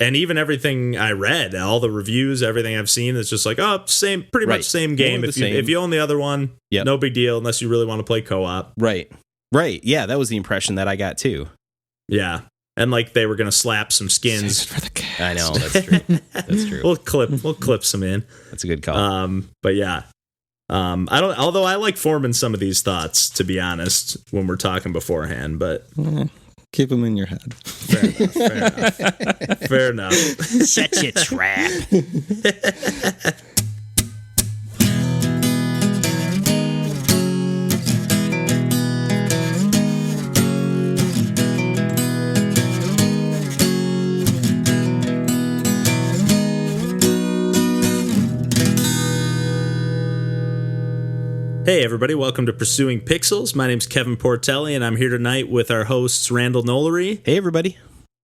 And even everything I read, all the reviews, everything I've seen, it's just like, oh, pretty much same game. If you own the other one, no big deal unless you really want to play co-op. Right. Yeah, that was the impression that I got too. Yeah. And like they were going to slap some skins. For the cast. I know, that's true. That's true. We'll clip some in. That's a good call. But yeah. Although I like forming some of these thoughts, to be honest, when we're talking beforehand, but keep them in your head. Fair enough. Set your trap. Hey everybody, welcome to Pursuing Pixels. My name's Kevin Portelli, and I'm here tonight with our hosts Randall Nollery. Hey everybody.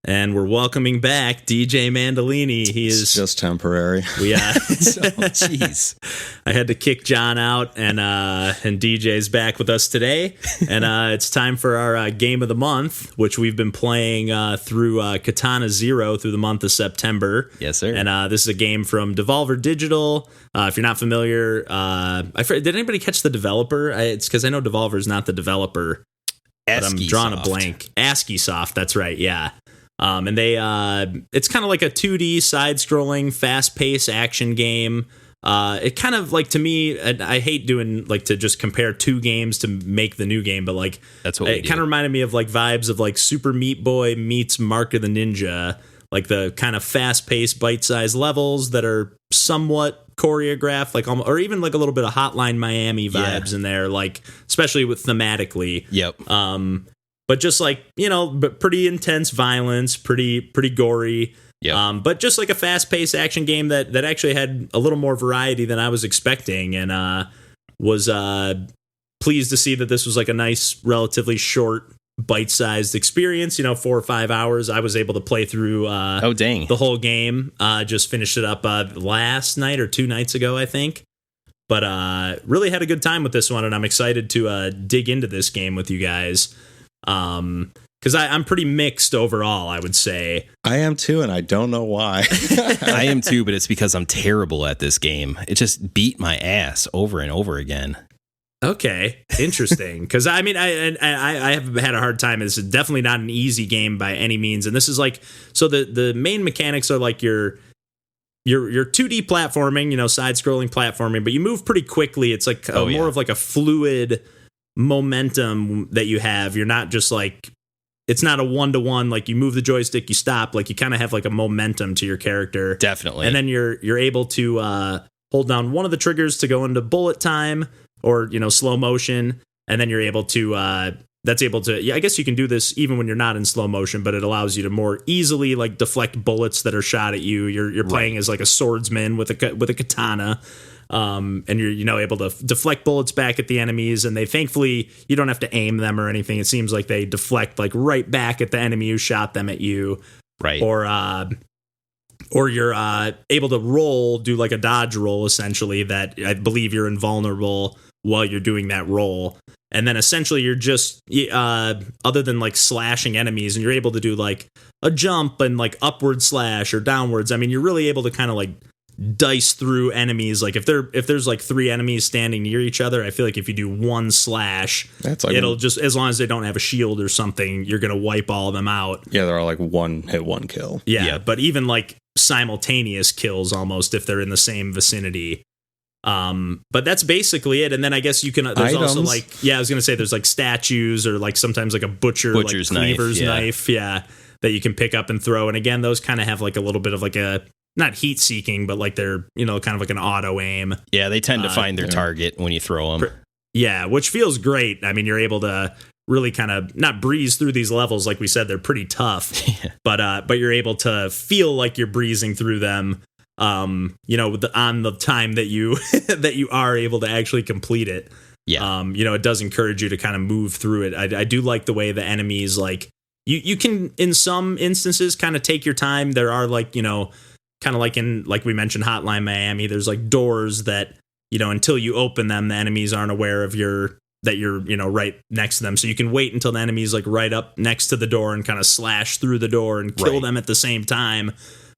And we're welcoming back DJ Mandolini. He is just temporary. Jeez. I had to kick John out, and DJ's back with us today. And it's time for our game of the month, which we've been playing through Katana Zero through the month of September. Yes, sir. And this is a game from Devolver Digital. If you're not familiar, did anybody catch the developer? It's because I know Devolver is not the developer. But I'm drawing a blank. ASCII Soft, that's right, yeah. And they, it's kind of like a 2D side-scrolling, fast-paced action game. It kind of like, to me, I hate doing like to just compare two games to make the new game, but like that's what it kind of reminded me of like vibes of like Super Meat Boy meets Mark of the Ninja, like the kind of fast-paced, bite-sized levels that are somewhat choreographed, like or even like a little bit of Hotline Miami vibes in there, like especially with thematically. Yep. But just like, but pretty intense violence, pretty gory. Yep. But just like a fast-paced action game that actually had a little more variety than I was expecting, and was pleased to see that this was like a nice, relatively short, bite-sized experience. 4 or 5 hours. I was able to play through the whole game. Just finished it up last night or 2 nights ago, I think. But really had a good time with this one, and I'm excited to dig into this game with you guys. Because I'm pretty mixed overall, I would say. I am too, and I don't know why. I am too, but it's because I'm terrible at this game. It just beat my ass over and over again. Okay, interesting. Because I mean, I have had a hard time. It's definitely not an easy game by any means, and this is like, so the main mechanics are like your 2D platforming, side-scrolling platforming, but you move pretty quickly. It's like more of like a fluid momentum that you have. You're not just like, it's not a one-to-one, like you move the joystick, you stop, like you kind of have like a momentum to your character. Definitely. And then you're able to hold down one of the triggers to go into bullet time or slow motion, and then you're able to I guess you can do this even when you're not in slow motion, but it allows you to more easily like deflect bullets that are shot at you. You're playing as like a swordsman with a katana. And you're able to deflect bullets back at the enemies, and they thankfully you don't have to aim them or anything. It seems like they deflect like right back at the enemy who shot them at you, right? Or you're able to do like a dodge roll essentially that I believe you're invulnerable while you're doing that roll, and then essentially you're just other than like slashing enemies, and you're able to do like a jump and like upward slash or downwards. I mean, you're really able to kind of like dice through enemies. Like if there's like 3 enemies standing near each other, I feel like if you do one slash, it'll just, as long as they don't have a shield or something, you're gonna wipe all of them out. Yeah, they're all like one hit, one kill. Yeah, but even like simultaneous kills almost if they're in the same vicinity. But that's basically it. And then I guess you can there's items. Also like, I was gonna say there's like statues or like sometimes like a butcher's like cleaver's knife, that you can pick up and throw. And again, those kind of have like a little bit of like a, not heat seeking, but like they're, kind of like an auto aim. Yeah, they tend to find their target when you throw them. Yeah, which feels great. I mean, you're able to really kind of not breeze through these levels. Like we said, they're pretty tough, but you're able to feel like you're breezing through them, on the time that you, that you are able to actually complete it. Yeah. It does encourage you to kind of move through it. I do like the way the enemies, like you can, in some instances, kind of take your time. There are like, kind of like like we mentioned Hotline Miami, there's like doors that, until you open them, the enemies aren't aware of that you're right next to them. So you can wait until the enemy's like right up next to the door and kind of slash through the door and kill them at the same time.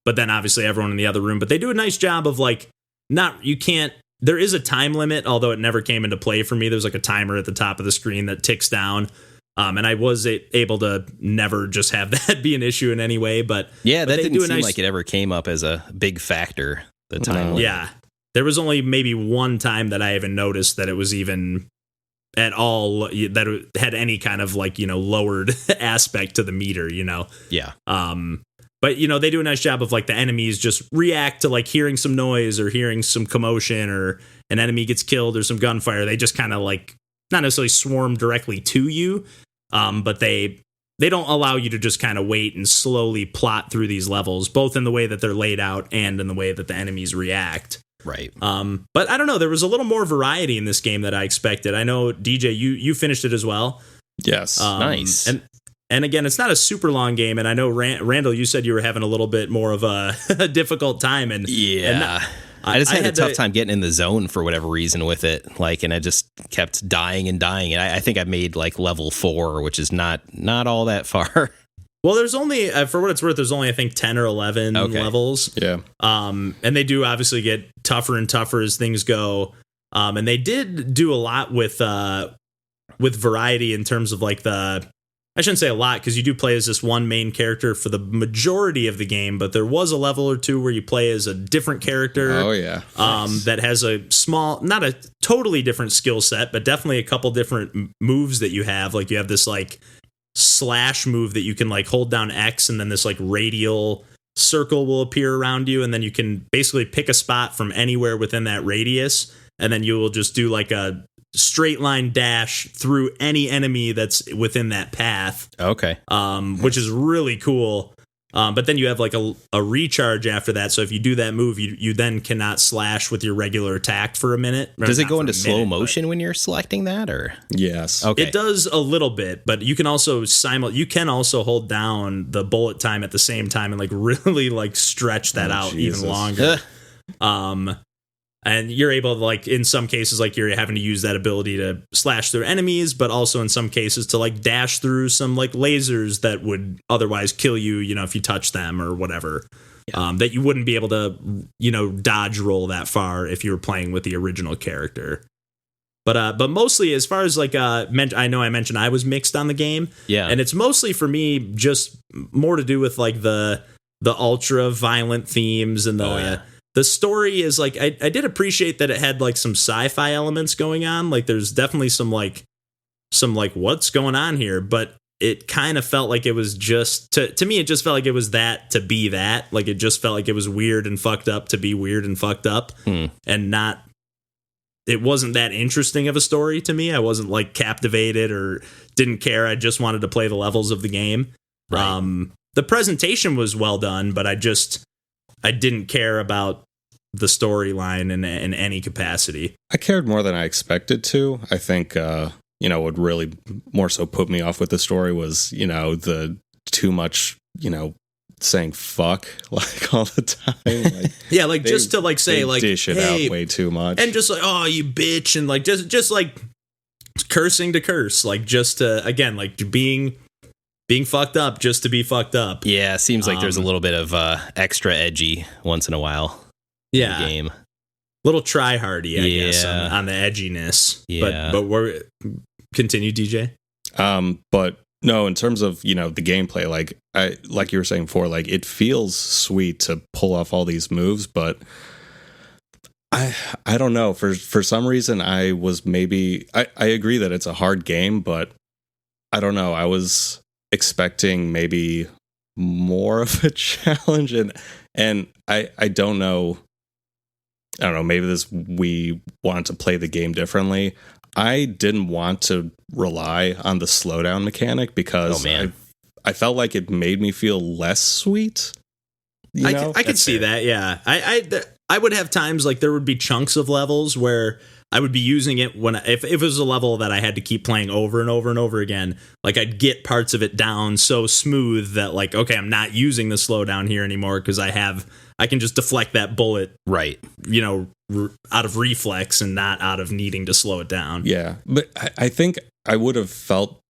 but then obviously everyone in the other room. But they do a nice job of like, there is a time limit, although it never came into play for me. There's like a timer at the top of the screen that ticks down. And I was able to never just have that be an issue in any way. But yeah, that didn't seem nice, like it ever came up as a big factor, the time limit. Yeah. There was only maybe one time that I even noticed that it was even at all, that it had any kind of like, lowered aspect to the meter, Yeah. But, they do a nice job of like the enemies just react to like hearing some noise or hearing some commotion or an enemy gets killed or some gunfire. They just kind of like not necessarily swarm directly to you, but they don't allow you to just kind of wait and slowly plot through these levels, both in the way that they're laid out and in the way that the enemies react. Right. But I don't know. There was a little more variety in this game that I expected. I know, DJ, you finished it as well. Yes. Nice. And again, it's not a super long game, and I know Randall, you said you were having a little bit more of a difficult time, and I just had a tough time getting in the zone for whatever reason with it, like, and I just kept dying, and I think I made like level 4, which is not all that far. Well, there's only for what it's worth, there's only I think 10 or 11 levels. Yeah. And they do obviously get tougher and tougher as things go. And they did do a lot with variety in terms of like I shouldn't say a lot because you do play as this one main character for the majority of the game, but there was a level or two where you play as a different character. Oh, yeah. Nice. That has a small, not a totally different skill set, but definitely a couple different moves that you have. Like you have this like slash move that you can like hold down X and then this like radial circle will appear around you. And then you can basically pick a spot from anywhere within that radius. And then you will just do like a straight line dash through any enemy that's within that path. Okay. Which is really cool. But then you have like a recharge after that. So if you do that move, you then cannot slash with your regular attack for a minute. Does it go into slow motion when you're selecting that, or? Yes. Okay. It does a little bit, but you can also hold down the bullet time at the same time and like really like stretch that out Jesus. even longer. And you're able to, like, in some cases, like, you're having to use that ability to slash through enemies, but also in some cases to, like, dash through some, like, lasers that would otherwise kill you, if you touch them or whatever. Yeah. That you wouldn't be able to, dodge roll that far if you were playing with the original character. But mostly, as far as, like, I know I mentioned I was mixed on the game. Yeah. And it's mostly, for me, just more to do with, like, the ultra-violent themes and the story is like I did appreciate that it had like some sci-fi elements going on. Like there's definitely some what's going on here, but it kind of felt like it was just to me it just felt like it was that to be that. Like it just felt like it was weird and fucked up to be weird and fucked up. And it wasn't that interesting of a story to me. I wasn't like captivated or didn't care. I just wanted to play the levels of the game. Right. The presentation was well done, but I didn't care about the storyline in any capacity. I cared more than I expected to. I think, what really more so put me off with the story was, the too much, saying fuck like all the time. Like, yeah, like just to like say like dish it out way too much. And just like, oh, you bitch. And like just like cursing to curse. Like just to, again, like being fucked up just to be fucked up. Yeah, seems like there's a little bit of extra edgy once in a while. In the game. Little try-hardy, I guess, on the edginess. Yeah. But we're continue, DJ. But no, in terms of the gameplay, like you were saying before, like it feels sweet to pull off all these moves, but I don't know. For some reason, I was I agree that it's a hard game, but I don't know. I was expecting maybe more of a challenge, and I don't know. I don't know. Maybe we wanted to play the game differently. I didn't want to rely on the slowdown mechanic because I felt like it made me feel less sweet. I could see that. Yeah, I would have times like there would be chunks of levels where I would be using it if it was a level that I had to keep playing over and over and over again. Like I'd get parts of it down so smooth that like, okay, I'm not using the slowdown here anymore because I can just deflect that bullet, right? Out of reflex and not out of needing to slow it down. Yeah, but I think I would have felt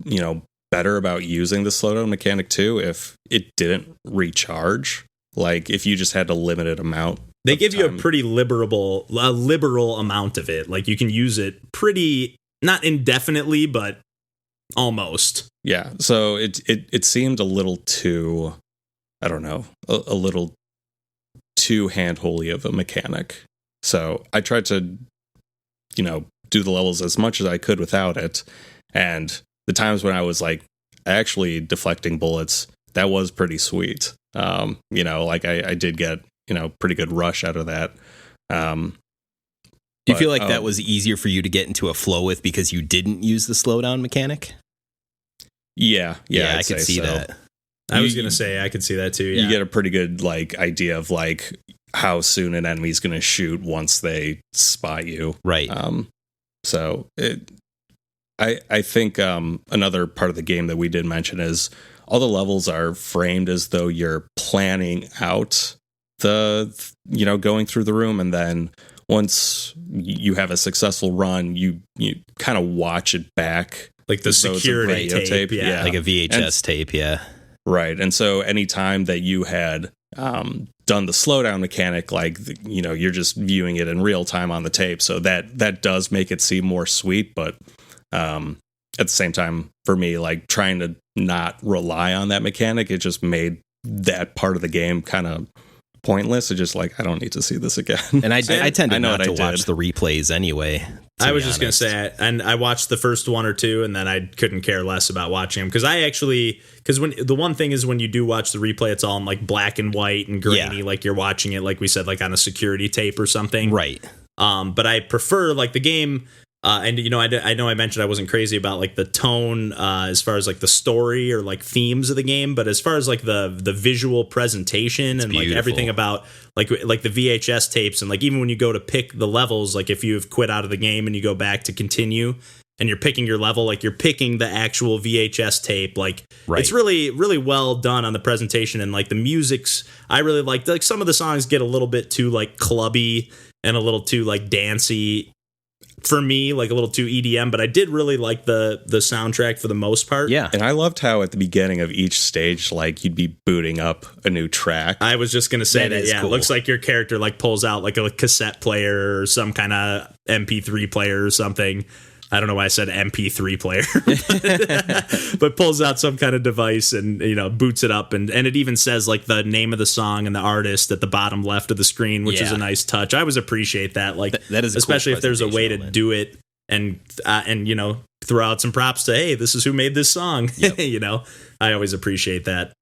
better about using the slowdown mechanic too if it didn't recharge. Like if you just had a limited amount. They give you a pretty liberal amount of it. Like you can use it pretty, not indefinitely, but almost. Yeah. So it seemed a little too, I don't know, a little too hand-holy of a mechanic. So I tried to, do the levels as much as I could without it. And the times when I was like actually deflecting bullets, that was pretty sweet. Like I did get, pretty good rush out of that. Do you feel like that was easier for you to get into a flow with because you didn't use the slowdown mechanic? Yeah, I could see that. I was going to say, I could see that too. Yeah. You get a pretty good like idea of like how soon an enemy's going to shoot once they spot you. Right. So I think another part of the game that we did mention is all the levels are framed as though you're planning out going through the room, and then once you have a successful run, you kind of watch it back, like the security tape, yeah, like a VHS tape, yeah, right. And so anytime that you had done the slowdown mechanic, like you're just viewing it in real time on the tape, so that does make it seem more sweet, but at the same time, for me, like trying to not rely on that mechanic, it just made that part of the game kind of pointless. It's just like, I don't need to see this again. And I tend to not to watch the replays anyway. I was just going to say, and I watched the first one or two, and then I couldn't care less about watching them because when the one thing is when you do watch the replay, it's all in like black and white and grainy, like you're watching it, like we said, like on a security tape or something. Right. But I prefer like the game. And I know I mentioned I wasn't crazy about like the tone as far as like the story or like themes of the game, but as far as like the visual presentation and like everything about like the VHS tapes, and like even when you go to pick the levels, like if you've quit out of the game and you go back to continue and you're picking your level, like you're picking the actual VHS tape, like It's really, really well done on the presentation, and like the music's I really like some of the songs get a little bit too like clubby and a little too like dancey for me, like a little too EDM, but I did really like the soundtrack for the most part. Yeah. And I loved how at the beginning of each stage, like you'd be booting up a new track. I was just going to say that cool. It looks like your character like pulls out like a cassette player or some kind of MP3 player or something. I don't know why I said MP3 player, but pulls out some kind of device and, boots it up. And it even says like the name of the song and the artist at the bottom left of the screen, which is a nice touch. I always appreciate that. Like that is especially if there's a way to do it and throw out some props to, hey, this is who made this song. Yep. I always appreciate that.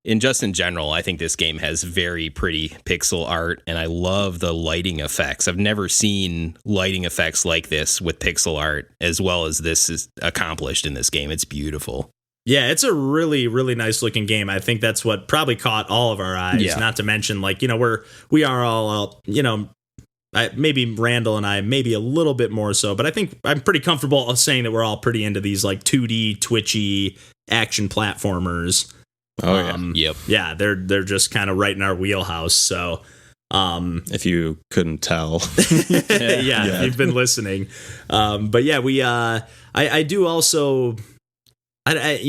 In general, I think this game has very pretty pixel art, and I love the lighting effects. I've never seen lighting effects like this with pixel art as well as this is accomplished in this game. It's beautiful. Yeah, it's a really, really nice looking game. I think that's what probably caught all of our eyes. Yeah. Not to mention, like, we are all, maybe Randall and I, maybe a little bit more so, but I think I'm pretty comfortable saying that we're all pretty into these like 2D twitchy action platformers. Oh yeah. Yep. Yeah, they're just kind of right in our wheelhouse. So, if you couldn't tell, if you've been listening, but yeah, we I do also, I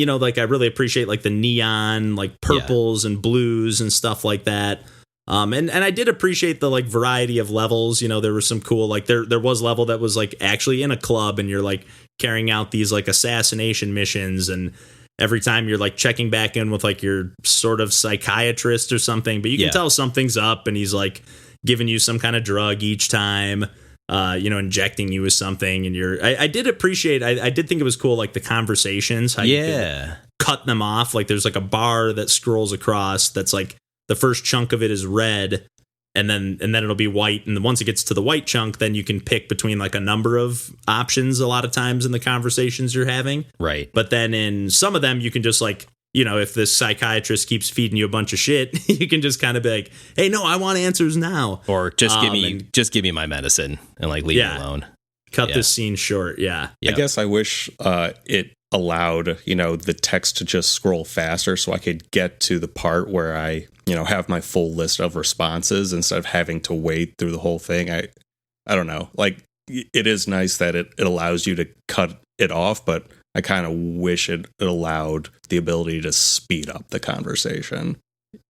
really appreciate like the neon, like purples and blues and stuff like that. And I did appreciate the like variety of levels. There was some cool, like there was level that was like actually in a club and you're like carrying out these like assassination missions, and every time you're like checking back in with like your sort of psychiatrist or something, but you can tell something's up, and he's like giving you some kind of drug each time, injecting you with something. And I did appreciate, I did think it was cool, like the conversations, how you could cut them off. Like there's like a bar that scrolls across that's like the first chunk of it is red, and then it'll be white. And once it gets to the white chunk, then you can pick between like a number of options a lot of times in the conversations you're having. Right. But then in some of them, you can just like, if this psychiatrist keeps feeding you a bunch of shit, you can just kind of be like, hey, no, I want answers now. Or just give me my medicine and like leave me alone. Cut this scene short. Yeah. I guess I wish it allowed, the text to just scroll faster so I could get to the part where I, have my full list of responses instead of having to wait through the whole thing. I don't know. Like, it is nice that it allows you to cut it off, but I kind of wish it allowed the ability to speed up the conversation.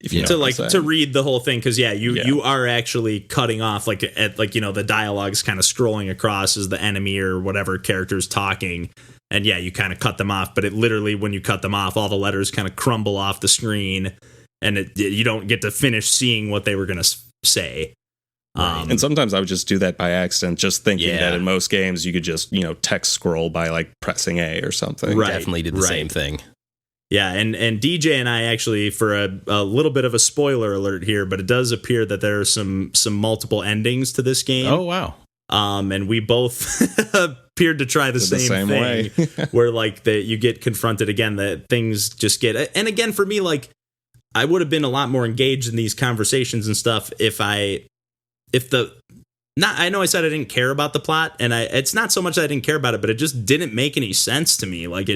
If you know what I'm saying. to read the whole thing, because you are actually cutting off like at like the dialogue's kind of scrolling across as the enemy or whatever character's talking, and you kind of cut them off, but it literally, when you cut them off, all the letters kind of crumble off the screen, and you don't get to finish seeing what they were going to say. And sometimes I would just do that by accident, just thinking that in most games you could just text scroll by like pressing A or something. Right, definitely did the same thing. Yeah, and DJ and I actually, for a little bit of a spoiler alert here, but it does appear that there are some multiple endings to this game. Oh, wow. And we both appeared to try the same thing, way. where like you get confronted again, that things just get, and again, for me, like I would have been a lot more engaged in these conversations and stuff I know I said I didn't care about the plot, and it's not so much that I didn't care about it, but it just didn't make any sense to me. Like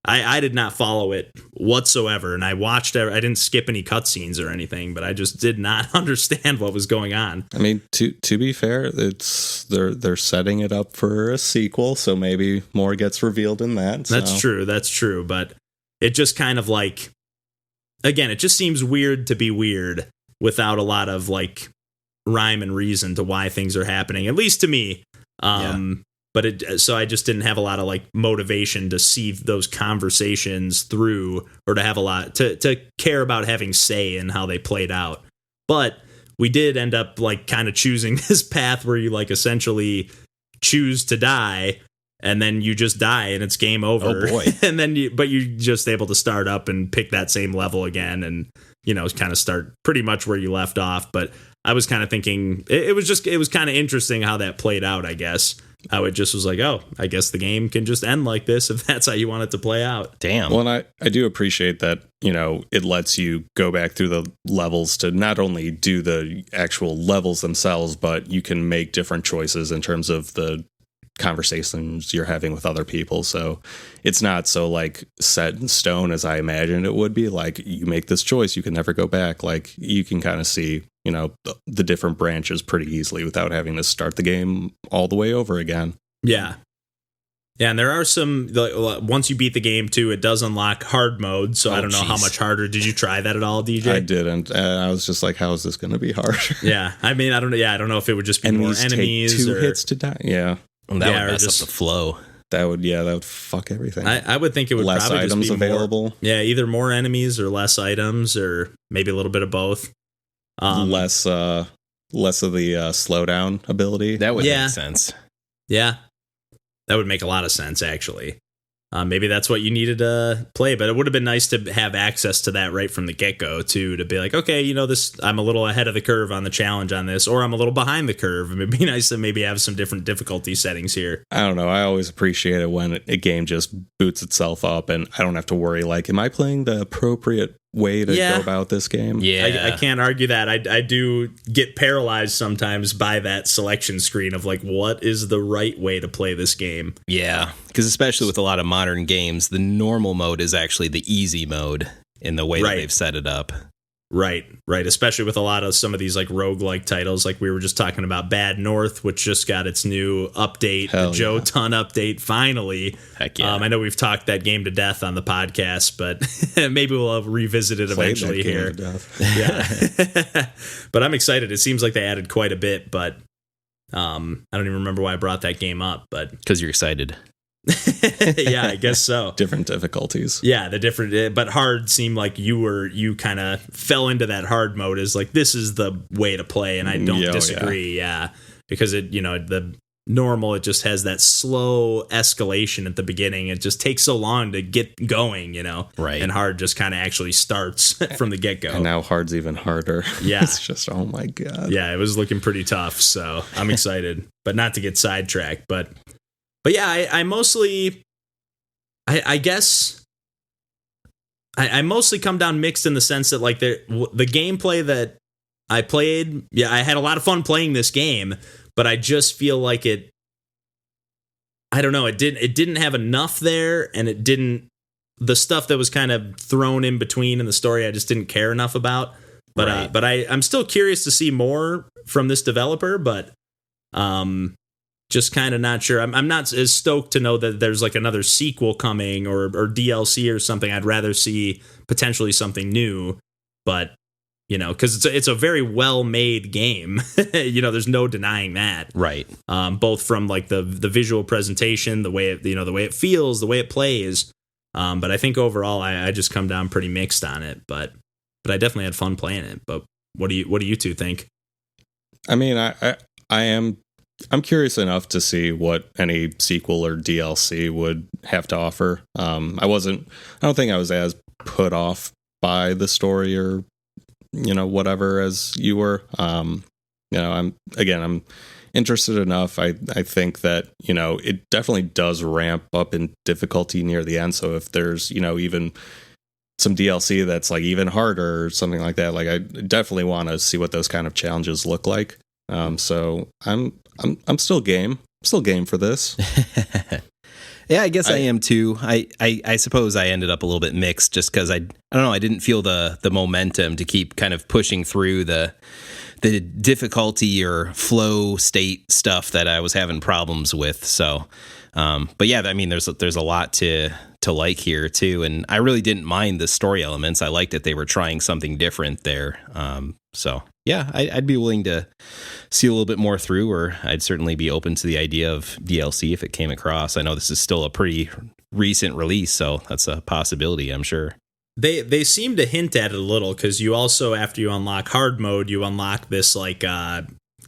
I did not follow it whatsoever, and I didn't skip any cutscenes or anything, but I just did not understand what was going on. I mean, to be fair, they're setting it up for a sequel, so maybe more gets revealed in that. So. That's true, but it just kind of like, again, it just seems weird to be weird without a lot of like rhyme and reason to why things are happening, at least to me. But so I just didn't have a lot of like motivation to see those conversations through, or to have a lot to care about having say in how they played out. But we did end up like kind of choosing this path where you like essentially choose to die, and then you just die and it's game over. Oh boy. And then you're just able to start up and pick that same level again, and kind of start pretty much where you left off. But I was kind of thinking it was kind of interesting how that played out, I guess. How it just was like, oh, I guess the game can just end like this if that's how you want it to play out. Damn. Well, and I do appreciate that, it lets you go back through the levels to not only do the actual levels themselves, but you can make different choices in terms of the conversations you're having with other people. So it's not so like set in stone as I imagined it would be. Like, you make this choice, you can never go back. Like, you can kind of see the different branches pretty easily without having to start the game all the way over again. Yeah, and there are some, once you beat the game too, it does unlock hard mode, so I don't know how much harder. Did you try that at all, DJ? I didn't. I was just like, how is this going to be hard? Yeah, I mean, I don't know. Yeah, I don't know if it would just be more enemies, take 2 hits to die. Yeah, and that would mess up the flow. That would fuck everything. I would think it would less probably items just be available. Either more enemies or less items, or maybe a little bit of both. Less of the slowdown ability. That would make sense. Yeah, that would make a lot of sense, actually. Maybe that's what you needed to play, but it would have been nice to have access to that right from the get-go, too, to be like, okay, this, I'm a little ahead of the curve on the challenge on this, or I'm a little behind the curve. It'd be nice to maybe have some different difficulty settings here. I don't know. I always appreciate it when a game just boots itself up, and I don't have to worry, like, am I playing the appropriate way to go about this game? Yeah, I can't argue that. I do get paralyzed sometimes by that selection screen of like, what is the right way to play this game? Yeah, because especially with a lot of modern games, the normal mode is actually the easy mode in the way that they've set it up. Right. Especially with a lot of some of these like roguelike titles, like we were just talking about Bad North, which just got its new update, the Joe Ton update, finally. Heck yeah. I know we've talked that game to death on the podcast, but maybe we'll revisit it eventually here. Yeah. But I'm excited. It seems like they added quite a bit, but I don't even remember why I brought that game up. But because you're excited. Yeah, I guess so. Different difficulties. Yeah, the different, but hard seemed like you kind of fell into that hard mode as like, this is the way to play, and I don't disagree. Yeah, because the normal, it just has that slow escalation at the beginning. It just takes so long to get going, right? And hard just kind of actually starts from the get go. And now hard's even harder. Yeah, it's just, oh my god. Yeah, it was looking pretty tough. So I'm excited, but not to get sidetracked, But yeah, I mostly, I guess, I mostly come down mixed in the sense that like the gameplay that I played, I had a lot of fun playing this game, but I just feel like it didn't have enough there, and the stuff that was kind of thrown in between in the story, I just didn't care enough about. But I'm still curious to see more from this developer, but just kind of not sure. I'm not as stoked to know that there's like another sequel coming or DLC or something. I'd rather see potentially something new but because it's a very well made game. There's no denying that. Right. Both from like the visual presentation, the way it feels, the way it plays. But I think overall, I just come down pretty mixed on it. But I definitely had fun playing it. But what do you two think? I mean, I'm curious enough to see what any sequel or DLC would have to offer. I don't think I was as put off by the story or whatever as you were. I'm interested enough. I think that it definitely does ramp up in difficulty near the end. So if there's even some DLC that's like even harder or something like that, like I definitely want to see what those kind of challenges look like. So I'm still game. Still game for this. Yeah, I guess I am too. I suppose I ended up a little bit mixed just because I don't know, I didn't feel the momentum to keep kind of pushing through the difficulty or flow state stuff that I was having problems with. So, but yeah, I mean, there's a lot to like here too, and I really didn't mind the story elements. I liked that they were trying something different there. So yeah, I'd be willing to see a little bit more through, or I'd certainly be open to the idea of DLC if it came across. I know this is still a pretty recent release, so that's a possibility, I'm sure. They seem to hint at it a little, because you also, after you unlock hard mode, you unlock this like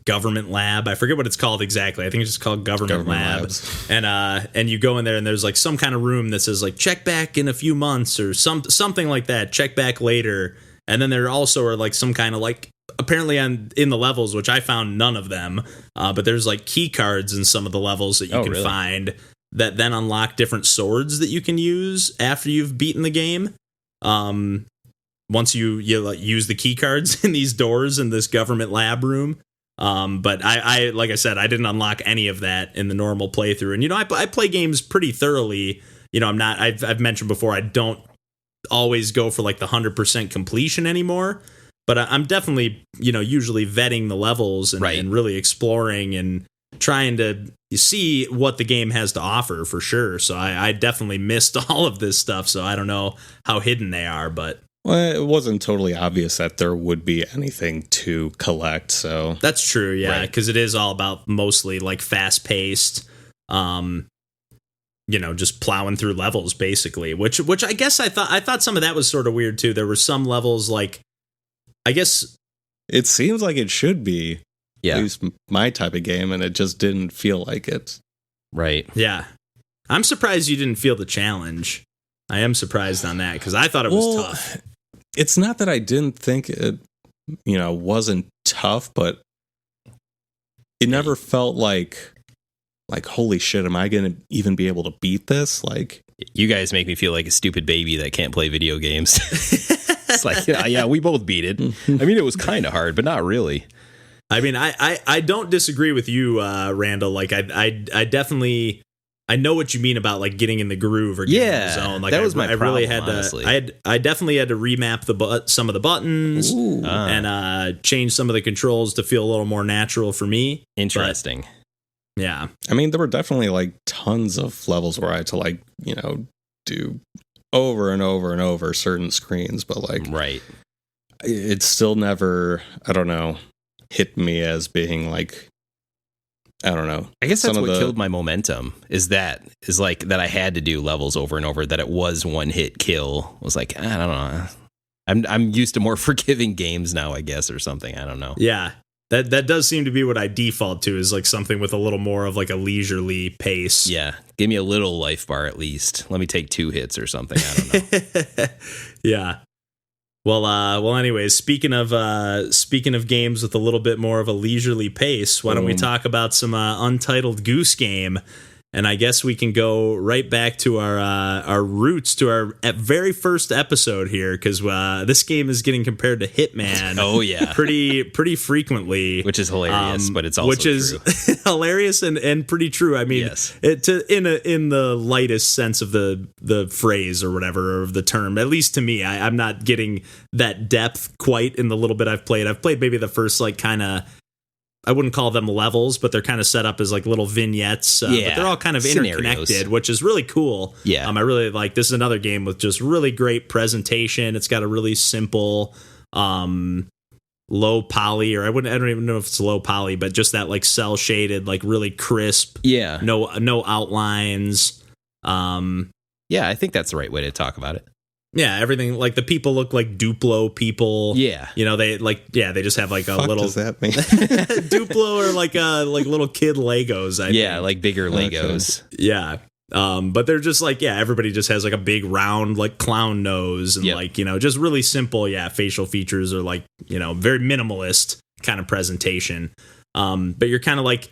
government lab. I forget what it's called exactly. I think it's just called government lab. Labs. And you go in there and there's like some kind of room that says like check back in a few months or something like that. Check back later. And then there also are like some kind of like, apparently in the levels, which I found none of them, but there's like key cards in some of the levels that you can find that then unlock different swords that you can use after you've beaten the game. Once you like, use the key cards in these doors in this government lab room. But I like I said, I didn't unlock any of that in the normal playthrough. And I play games pretty thoroughly. I've mentioned before, I don't always go for like the 100% completion anymore, but I'm definitely usually vetting the levels and really exploring and trying to see what the game has to offer for sure. So I definitely missed all of this stuff, so I don't know how hidden they are, but well, it wasn't totally obvious that there would be anything to collect, so that's true, yeah, because it is all about mostly like fast paced, just plowing through levels basically, which I guess I thought some of that was sort of weird too. There were some levels like, I guess it seems like it should be at least my type of game, and it just didn't feel like it. Right. Yeah. I'm surprised you didn't feel the challenge. I am surprised on that, because I thought it was tough. It's not that I didn't think it, wasn't tough, but it never felt like holy shit, am I going to even be able to beat this? Like, you guys make me feel like a stupid baby that can't play video games. It's like, yeah, we both beat it. I mean, it was kind of hard, but not really. I mean, I don't disagree with you, Randall. Like, I definitely, I know what you mean about like getting in the groove or getting in the zone. Like, that was my problem, really had honestly. I definitely had to remap some of the buttons and change some of the controls to feel a little more natural for me. Interesting. But, yeah. I mean, there were definitely like tons of levels where I had to like, do over and over and over certain screens, but like, it's still never, I don't know, hit me as being like, I don't know. I guess that's what killed my momentum is that I had to do levels over and over, that it was one hit kill. I was like, I don't know. I'm used to more forgiving games now, I guess, or something. I don't know. Yeah. That does seem to be what I default to, is like something with a little more of like a leisurely pace. Yeah. Give me a little life bar at least. Let me take 2 hits or something. I don't know. Yeah. Well, anyways, speaking of games with a little bit more of a leisurely pace, why don't we talk about some Untitled Goose Game? And I guess we can go right back to our roots, to our very first episode here, because this game is getting compared to Hitman. Oh yeah, pretty frequently, which is hilarious, but it's also true. Hilarious and pretty true. I mean, yes. In the lightest sense of the phrase or whatever, or of the term, at least to me, I'm not getting that depth quite in the little bit I've played. I've played maybe the first like kind of, I wouldn't call them levels, but they're kind of set up as like little vignettes. But they're all kind of interconnected, which is really cool. Yeah. I really like, this is another game with just really great presentation. It's got a really simple low poly, or I don't even know if it's low poly, but just that like cell shaded, like really crisp. Yeah. No outlines. Yeah, I think that's the right way to talk about it. Yeah, everything, like the people look like Duplo people. Yeah. You know, they just have like a Fuck little does that mean? Duplo or like little kid Legos, I think. Like bigger Legos. Okay. Yeah. But they're just like, everybody just has like a big round like clown nose and like, you know, just really simple, facial features are like, you know, very minimalist kind of presentation. But you're kind of like,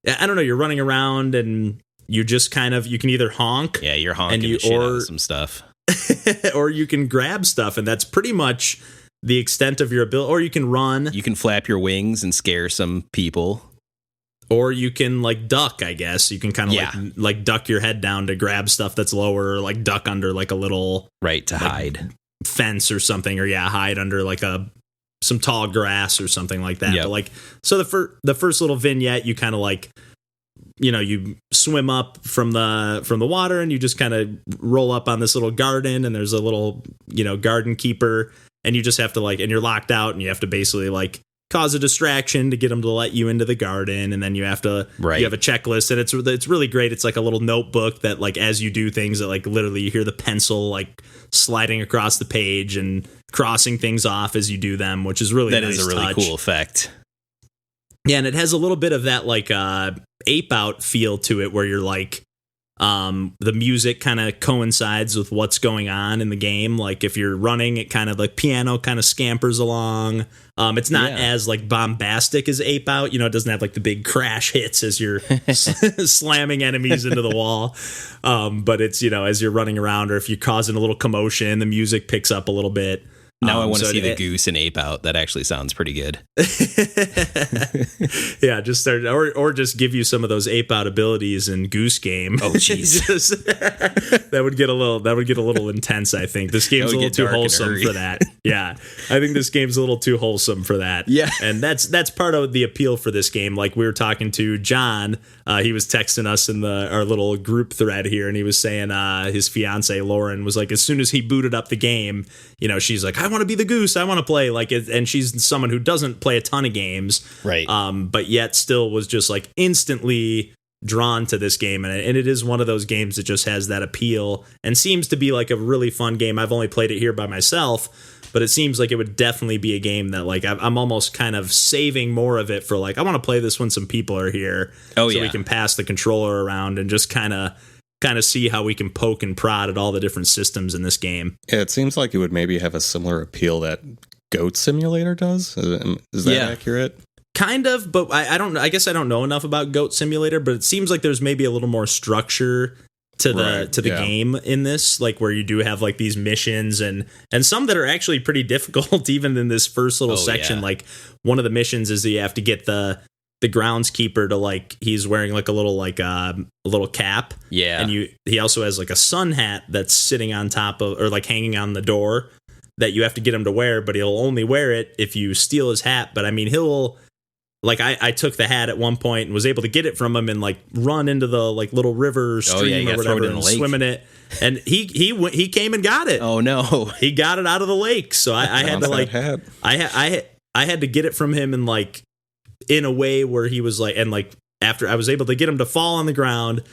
I don't know, you're running around and you just kind of, you can either honk. Yeah, you're honking the shit out of some stuff. Or you can grab stuff, and that's pretty much the extent of your ability. Or you can run. You can flap your wings and scare some people. Or you can like duck, I guess. You can kind of like duck your head down to grab stuff that's lower, or like duck under like a little hide fence or something, or hide under like some tall grass or something like that. But like, so the first little vignette, you kind of like, you know, you swim up from the water and you just kind of roll up on this little garden, and there's a little, you know, garden keeper, and you just have to like, and you're locked out, and you have to basically like cause a distraction to get them to let you into the garden, and then you have to you have a checklist, and it's really great. It's like a little notebook that like as you do things that like literally you hear the pencil like sliding across the page and crossing things off as you do them, which is really that nice is a really touch. cool effect. Yeah, and it has a little bit of that like Ape Out feel to it, where you're like the music kind of coincides with what's going on in the game. Like if you're running, it kind of like piano kind of scampers along. It's not as like bombastic as Ape Out. You know, it doesn't have like the big crash hits as you're slamming enemies into the wall. But it's, you know, as you're running around, or if you're causing a little commotion, the music picks up a little bit. Now I want to see the goose and Ape Out. That actually sounds pretty good. Yeah, just start or just give you some of those Ape Out abilities in Goose Game. Oh jeez. that would get a little intense, I think. This game's a little too wholesome for that. Yeah. I think this game's a little too wholesome for that. Yeah. And that's part of the appeal for this game. Like we were talking to John, he was texting us in our little group thread here, and he was saying his fiance Lauren was like, as soon as he booted up the game, you know, she's like, I want to be the goose. I want to play like it. And she's someone who doesn't play a ton of games. Right. But yet still was just like instantly drawn to this game. And it is one of those games that just has that appeal and seems to be like a really fun game. I've only played it here by myself, but it seems like it would definitely be a game that like I'm almost kind of saving more of it for like, I want to play this when some people are here. So we can pass the controller around and just kind of see how we can poke and prod at all the different systems in this game. Yeah, it seems like it would maybe have a similar appeal that Goat Simulator does. Is that accurate? Kind of, but I don't know. I guess I don't know enough about Goat Simulator, but it seems like there's maybe a little more structure to the game in this, like where you do have like these missions and some that are actually pretty difficult even in this first little section. Like one of the missions is that you have to get the groundskeeper to like, he's wearing like a little cap. Yeah. And he also has like a sun hat that's sitting on top of, or like hanging on the door, that you have to get him to wear, but he'll only wear it if you steal his hat. But I mean, he'll like, I took the hat at one point and was able to get it from him and like run into the like little river stream or whatever and swim in it. And he came and got it. Oh no. He got it out of the lake. So I had to like, I had to get it from him and like, in a way where he was like, and like after I was able to get him to fall on the ground,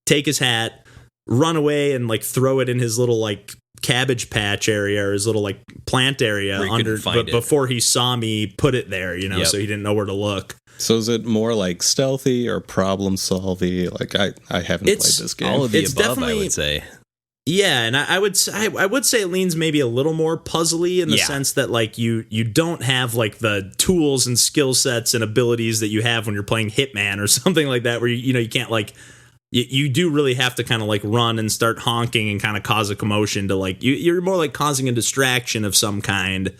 take his hat, run away and like throw it in his little like cabbage patch area or his little like plant area under, but before he saw me put it there, you know, so he didn't know where to look. So is it more like stealthy or problem solving? Like I haven't played this game. All of the above, I would say. Yeah, and I would say it leans maybe a little more puzzly in the sense that like you don't have like the tools and skill sets and abilities that you have when you're playing Hitman or something like that, where you can't like you do really have to kind of like run and start honking and kind of cause a commotion to like you're more like causing a distraction of some kind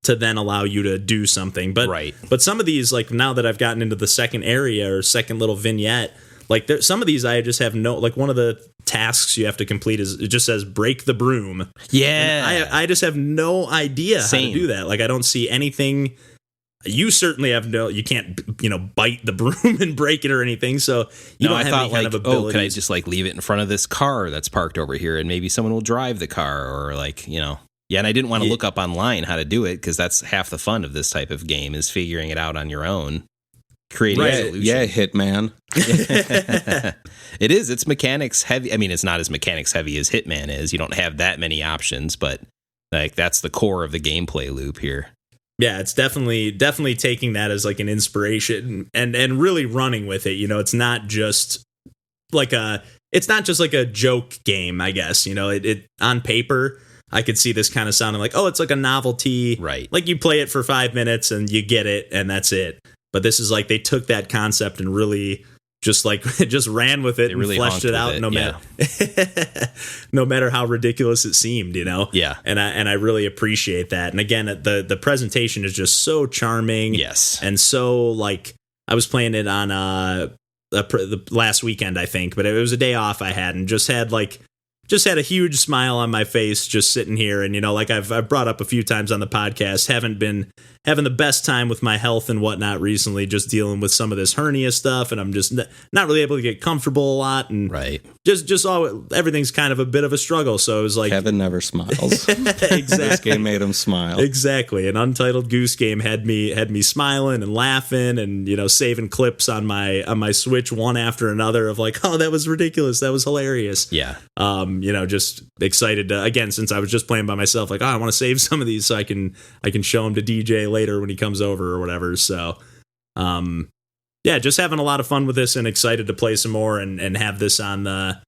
to then allow you to do something. But some of these, like now that I've gotten into the second area or second little vignette, like some of these I just have no, like one of the tasks you have to complete is it just says break the broom. Yeah. I just have no idea how to do that. Like I don't see anything. You certainly have you can't, bite the broom and break it or anything. So you don't have any kind of ability. Could I just like leave it in front of this car that's parked over here and maybe someone will drive the car or like, Yeah, and I didn't want to look up online how to do it because that's half the fun of this type of game is figuring it out on your own. Creating a solution. Yeah, Hitman. It is. It's mechanics heavy. I mean, it's not as mechanics heavy as Hitman is. You don't have that many options, but like that's the core of the gameplay loop here. Yeah, it's definitely taking that as like an inspiration and really running with it. You know, it's not just like a joke game, I guess. You know, it on paper, I could see this kind of sounding like, oh, it's like a novelty. Right. Like you play it for 5 minutes and you get it and that's it. But this is like they took that concept and really just ran with it and really fleshed it out no matter how ridiculous it seemed, you know? Yeah. And I really appreciate that. And again, the presentation is just so charming. Yes. And so like I was playing it on the last weekend, I think, but it was a day off I had and just had a huge smile on my face just sitting here. And, you know, like I've brought up a few times on the podcast, haven't been having the best time with my health and whatnot recently, just dealing with some of this hernia stuff. And I'm just not really able to get comfortable a lot. And just everything's kind of a bit of a struggle. So it was like Kevin never smiles. Exactly. This game made him smile. Exactly. An Untitled Goose Game had me smiling and laughing and, you know, saving clips on my Switch one after another of like, oh, that was ridiculous. That was hilarious. Yeah. You know, just excited to, again, since I was just playing by myself, like, oh, I want to save some of these so I can show them to DJ later when he comes over or whatever. So, yeah, just having a lot of fun with this and excited to play some more and have this on the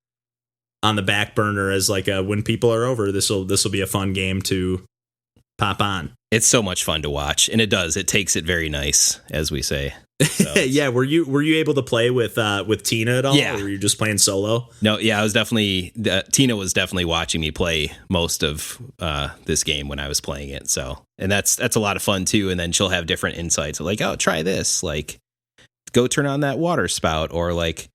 back burner as like when people are over, this will be a fun game to pop on. It's so much fun to watch, and it takes it very nice, as we say. So. Yeah, were you able to play with Tina at all? Yeah. Or were you just playing solo? No, yeah, I was definitely Tina was definitely watching me play most of this game when I was playing it. So, and that's a lot of fun too. And then she'll have different insights, like, oh, try this, like, go turn on that water spout, or like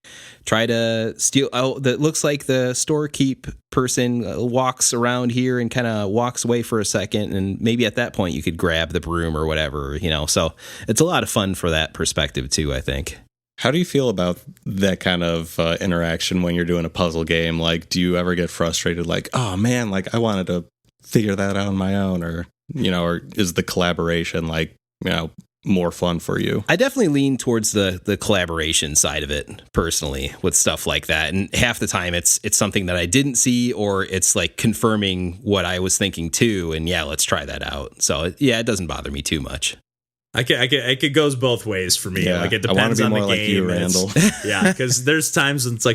try to steal. Oh, that looks like the storekeep person walks around here and kind of walks away for a second, and maybe at that point you could grab the broom or whatever, you know. So it's a lot of fun for that perspective too, I think. How do you feel about that kind of interaction when you're doing a puzzle game? Like, do you ever get frustrated? Like, oh man, like I wanted to figure that out on my own, or you know, or is the collaboration like, you know, more fun for you? I definitely lean towards the collaboration side of it personally with stuff like that. And half the time it's something that I didn't see, or it's like confirming what I was thinking too. And yeah, let's try that out. So yeah, it doesn't bother me too much. It goes both ways for me. Yeah, like it depends on the game. like you, Randall. Yeah, because there's times when it's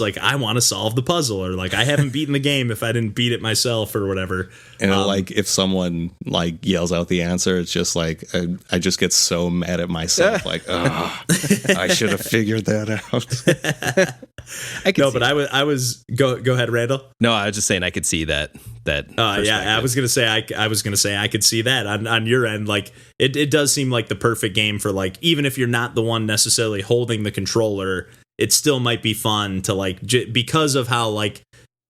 like I want to solve the puzzle, or like I haven't beaten the game if I didn't beat it myself or whatever. And like if someone like yells out the answer, it's just like I just get so mad at myself. Like, oh, I should have figured that out. I was go ahead, Randall. No, I was just saying I could see that. Yeah, I was gonna say I could see that on your end. Like it does seem like the perfect game for like, even if you're not the one necessarily holding the controller, it still might be fun to like because of how, like,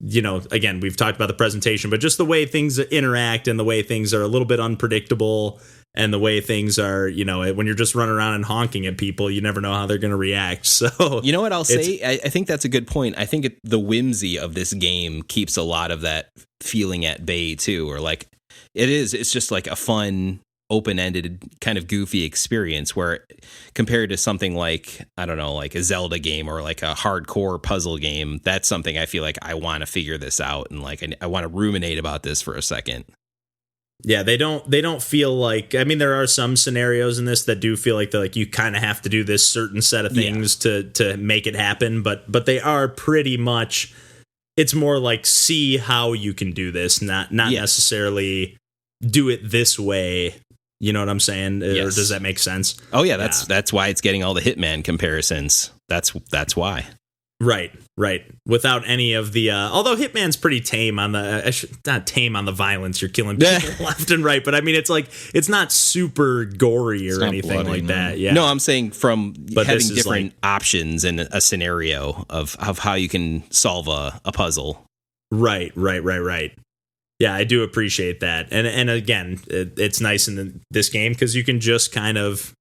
you know, again, we've talked about the presentation, but just the way things interact and the way things are a little bit unpredictable, and the way things are, you know, when you're just running around and honking at people, you never know how they're going to react. So, you know what I'll say? I think that's a good point. I think the whimsy of this game keeps a lot of that feeling at bay too, or like it's just like a fun, open-ended kind of goofy experience, where compared to something like, I don't know, like a Zelda game or like a hardcore puzzle game, that's something I feel like I want to figure this out, and like I want to ruminate about this for a second. Yeah, they don't feel like, I mean, there are some scenarios in this that do feel like you kind of have to do this certain set of things to make it happen, but they are pretty much, it's more like see how you can do this, not necessarily do it this way. You know what I'm saying? Yes. Or does that make sense? Oh yeah, that's why it's getting all the Hitman comparisons. That's why. Right. Without any of the, although Hitman's pretty tame on not tame on the violence. You're killing people left and right, but I mean, it's like, it's not super gory or anything bloody, like that. Yeah. No, I'm saying having different options in a scenario of how you can solve a puzzle. Right. Yeah, I do appreciate that. And again, it's nice in this game because you can just kind of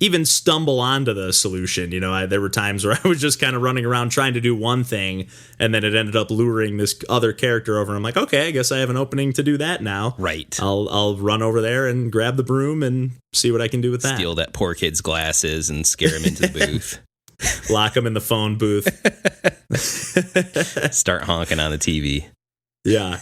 even stumble onto the solution. There were times where I was just kind of running around trying to do one thing, and then it ended up luring this other character over. And I'm like, okay, I guess I have an opening to do that now. Right. I'll run over there and grab the broom and see what I can do with that. Steal that poor kid's glasses and scare him into the booth. Lock him in the phone booth. Start honking on the TV. Yeah.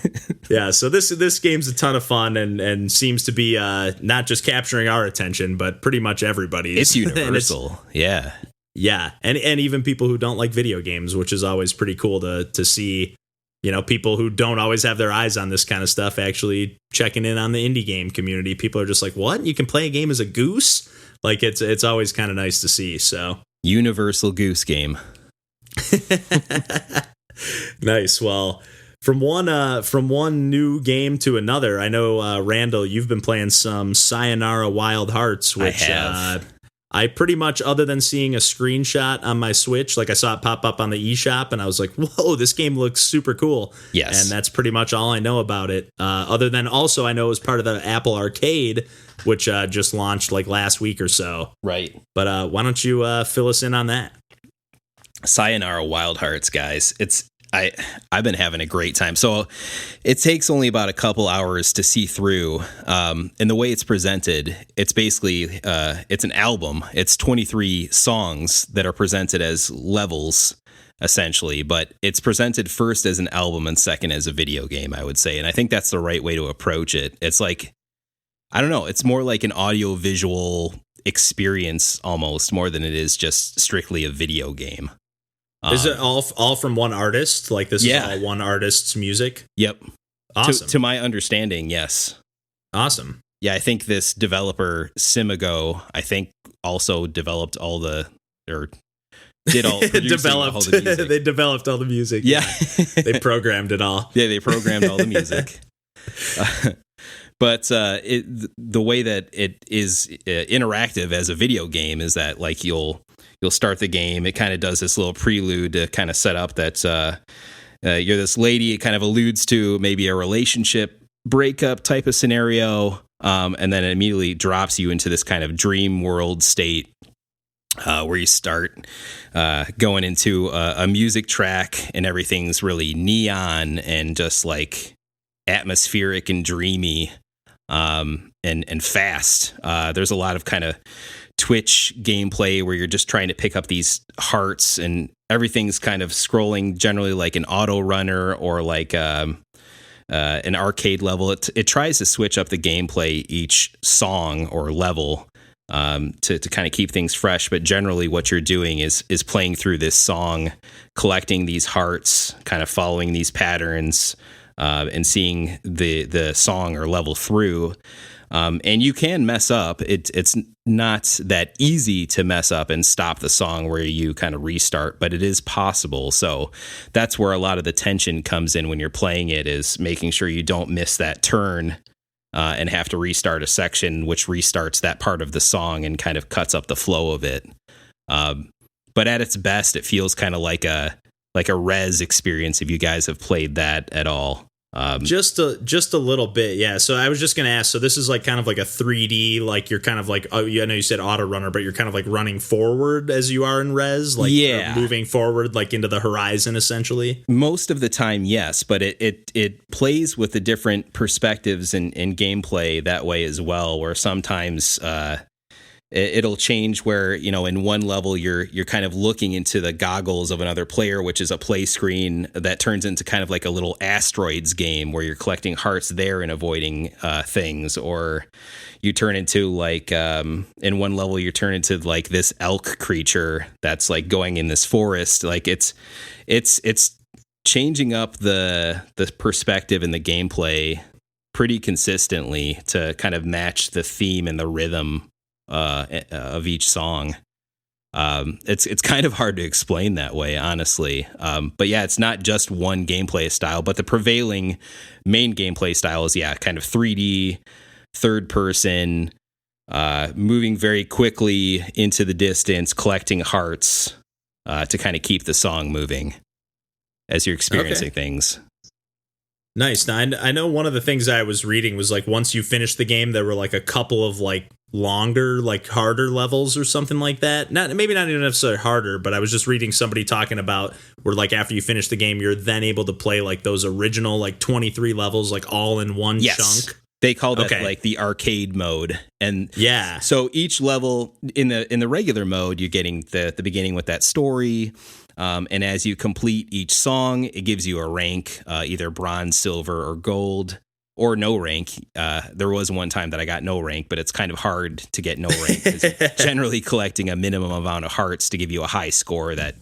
So this game's a ton of fun and seems to be not just capturing our attention, but pretty much everybody's. It's universal. Yeah. Yeah. And even people who don't like video games, which is always pretty cool to see, people who don't always have their eyes on this kind of stuff actually checking in on the indie game community. People are just like, what? You can play a game as a goose? Like it's always kind of nice to see. So Universal Goose Game. Nice. Well, from one new game to another, I know, Randall, you've been playing some Sayonara Wild Hearts, which I have. I pretty much, other than seeing a screenshot on my Switch, like I saw it pop up on the eShop, and I was like, whoa, this game looks super cool. Yes. And that's pretty much all I know about it. Other than also I know it was part of the Apple Arcade, which just launched like last week or so. Right. But why don't you fill us in on that? Sayonara Wild Hearts, guys. I've been having a great time. So it takes only about a couple hours to see through. And the way it's presented, it's basically it's an album. It's 23 songs that are presented as levels, essentially. But it's presented first as an album and second as a video game, I would say. And I think that's the right way to approach it. It's like, I don't know, it's more like an audio-visual experience almost, more than it is just strictly a video game. Is it all from one artist? Like this is all one artist's music? Yep. Awesome. To my understanding, yes. Awesome. Yeah, I think this developer, Simigo, also developed all the, or did all, developed all the music. They developed all the music. Yeah. They programmed it all. Yeah, they programmed all the music. But the way that it is interactive as a video game is that like you'll start the game. It kind of does this little prelude to kind of set up that you're this lady. It kind of alludes to maybe a relationship breakup type of scenario, and then it immediately drops you into this kind of dream world state where you start going into a music track, and everything's really neon and just like atmospheric and dreamy and fast. There's a lot of kind of Twitch gameplay where you're just trying to pick up these hearts, and everything's kind of scrolling generally like an auto runner or like an arcade level. It tries to switch up the gameplay each song or level to kind of keep things fresh, but generally what you're doing is playing through this song, collecting these hearts, kind of following these patterns, and seeing the song or level through. And you can mess up. It's not that easy to mess up and stop the song where you kind of restart, but it is possible. So that's where a lot of the tension comes in when you're playing it, is making sure you don't miss that turn and have to restart a section, which restarts that part of the song and kind of cuts up the flow of it. But at its best, it feels kind of like a Rez experience, if you guys have played that at all. Just a little bit, yeah. So I was just gonna ask. So this is like kind of like a 3D, like you're kind of like, I know you said auto runner, but you're kind of like running forward as you are in Rez, like moving forward, like into the horizon, essentially. Most of the time, yes, but it plays with the different perspectives and gameplay that way as well. Where sometimes it'll change where, in one level you're kind of looking into the goggles of another player, which is a play screen that turns into kind of like a little asteroids game where you're collecting hearts there and avoiding things. Or you turn into like in one level you turn into like this elk creature that's like going in this forest. Like it's changing up the perspective and the gameplay pretty consistently to kind of match the theme and the rhythm of each song. It's kind of hard to explain that way, honestly. But yeah, it's not just one gameplay style, but the prevailing main gameplay style is kind of 3D, third person, moving very quickly into the distance, collecting hearts to kind of keep the song moving as you're experiencing things. Nice. Now, I know one of the things I was reading was like once you finish the game, there were like a couple of like longer, like harder levels or something like that. Maybe not even necessarily harder, but I was just reading somebody talking about where like after you finish the game, you're then able to play like those original like 23 levels like all in one chunk. They call that like the arcade mode. And yeah, so each level in the regular mode, you're getting the beginning with that story. And as you complete each song, it gives you a rank, either bronze, silver, or gold, or no rank. There was one time that I got no rank, but it's kind of hard to get no rank. It's generally collecting a minimum amount of hearts to give you a high score that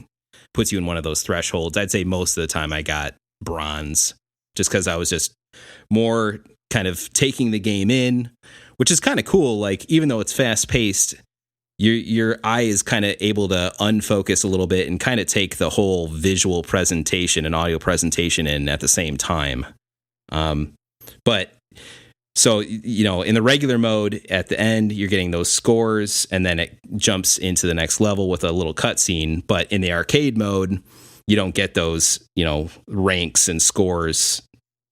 puts you in one of those thresholds. I'd say most of the time I got bronze, just because I was just more kind of taking the game in, which is kind of cool. Like, even though it's fast paced, your eye is kind of able to unfocus a little bit and kind of take the whole visual presentation and audio presentation in at the same time. But so, in the regular mode, at the end, you're getting those scores, and then it jumps into the next level with a little cutscene. But in the arcade mode, you don't get those, ranks and scores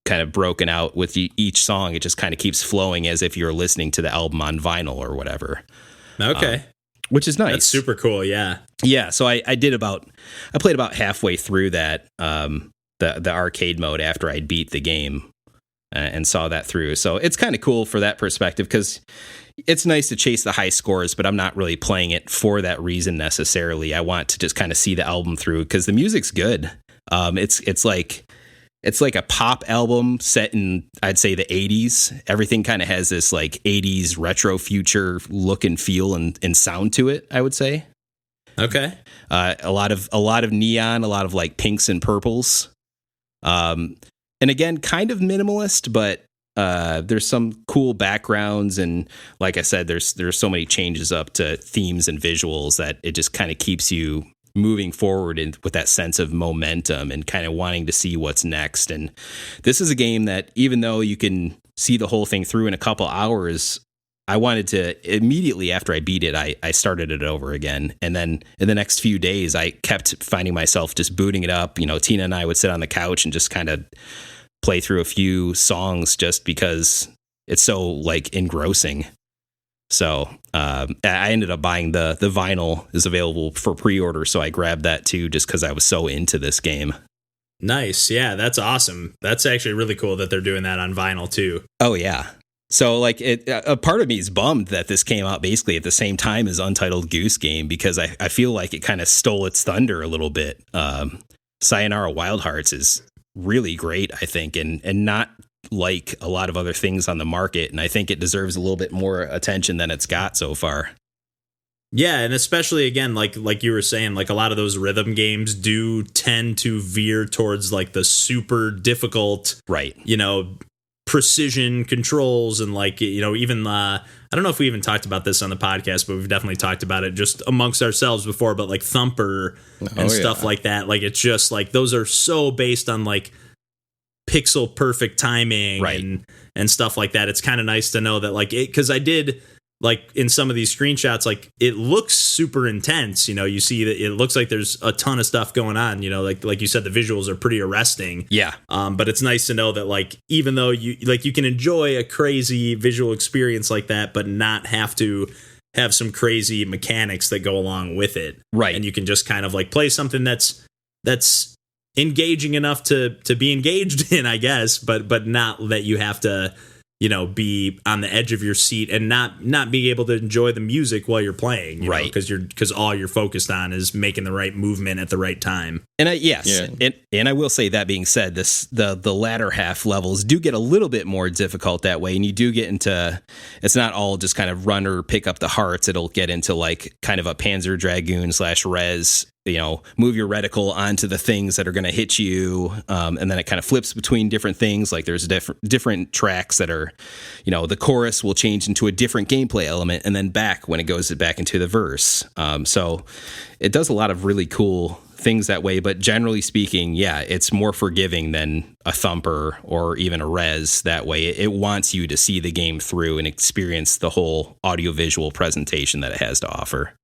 kind of broken out with each song. It just kind of keeps flowing as if you're listening to the album on vinyl or whatever. Okay. Which is nice. That's super cool. Yeah. Yeah. So I played about halfway through that, the arcade mode after I'd beat the game and saw that through. So it's kind of cool for that perspective, because it's nice to chase the high scores, but I'm not really playing it for that reason necessarily. I want to just kind of see the album through, because the music's good. It's like a pop album set in, I'd say, the 80s. Everything kind of has this like 80s retro future look and feel and sound to it, I would say. Okay. A lot of neon, a lot of like pinks and purples. And again, kind of minimalist, but there's some cool backgrounds, and like I said, there's so many changes up to themes and visuals that it just kind of keeps you moving forward with that sense of momentum and kind of wanting to see what's next. And this is a game that, even though you can see the whole thing through in a couple hours, I wanted to immediately after I beat it, I started it over again. And then in the next few days, I kept finding myself just booting it up. Tina and I would sit on the couch and just kind of play through a few songs just because it's so like engrossing. So I ended up buying the vinyl is available for pre-order, so I grabbed that too, just because I was so into this game. Nice. Yeah, that's awesome. That's actually really cool that they're doing that on vinyl too. Oh, yeah. So like a part of me is bummed that this came out basically at the same time as Untitled Goose Game, because I feel like it kind of stole its thunder a little bit. Sayonara Wild Hearts is really great, I think, and not like a lot of other things on the market, and I think it deserves a little bit more attention than it's got so far. Yeah, and especially again, like you were saying, like a lot of those rhythm games do tend to veer towards like the super difficult, right? Precision controls, and like even I don't know if we even talked about this on the podcast, but we've definitely talked about it just amongst ourselves before. But like Thumper and stuff like that, like it's just like those are so based on like pixel perfect timing, right, and stuff like that. It's kind of nice to know that like it, because I did like in some of these screenshots, like it looks super intense. You see that it looks like there's a ton of stuff going on. Like you said, the visuals are pretty arresting. Yeah. But it's nice to know that like even though you can enjoy a crazy visual experience like that, but not have to have some crazy mechanics that go along with it. Right. And you can just kind of like play something that's engaging enough to be engaged in, I guess, but not that you have to, be on the edge of your seat and not be able to enjoy the music while you're playing, right? Because all you're focused on is making the right movement at the right time. And and I will say, that being said, the latter half levels do get a little bit more difficult that way, and you do get into, it's not all just kind of run or pick up the hearts. It'll get into like kind of a Panzer Dragoon / res. Move your reticle onto the things that are going to hit you, and then it kind of flips between different things. Like there's different tracks that are, the chorus will change into a different gameplay element, and then back when it goes back into the verse. So it does a lot of really cool things that way. But generally speaking, yeah, it's more forgiving than a Thumper or even a Res that way. It wants you to see the game through and experience the whole audiovisual presentation that it has to offer.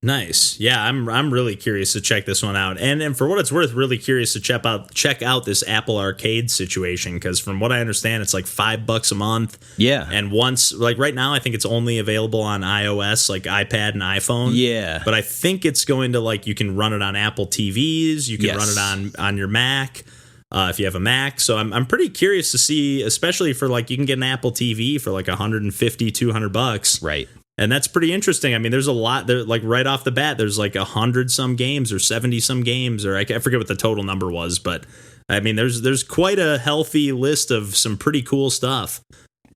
Nice. Yeah, I'm really curious to check this one out. And for what it's worth, really curious to check out this Apple Arcade situation, because from what I understand, it's like $5 a month. Yeah. And once, like right now, I think it's only available on iOS, like iPad and iPhone. Yeah. But I think it's going to, like, you can run it on Apple TVs, you can run it on your Mac. If you have a Mac. So I'm pretty curious to see, especially for, like, you can get an Apple TV for like $150-$200. Right. And that's pretty interesting. I mean, there's a lot there, like right off the bat, there's like 100 some games or 70 some games, or I forget what the total number was, but I mean, there's quite a healthy list of some pretty cool stuff.